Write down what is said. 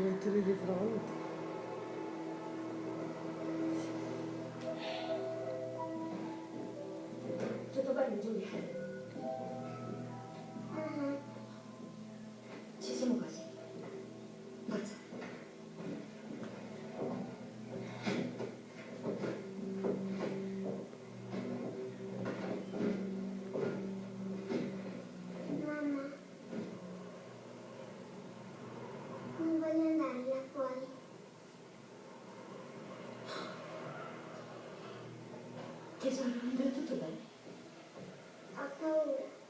mettere di fronte. Tutto bene, Giulia? Ci siamo quasi. Forza. Mamma, non voglio andare là fuori. Tesoro, andrà tutto bene. Ho paura.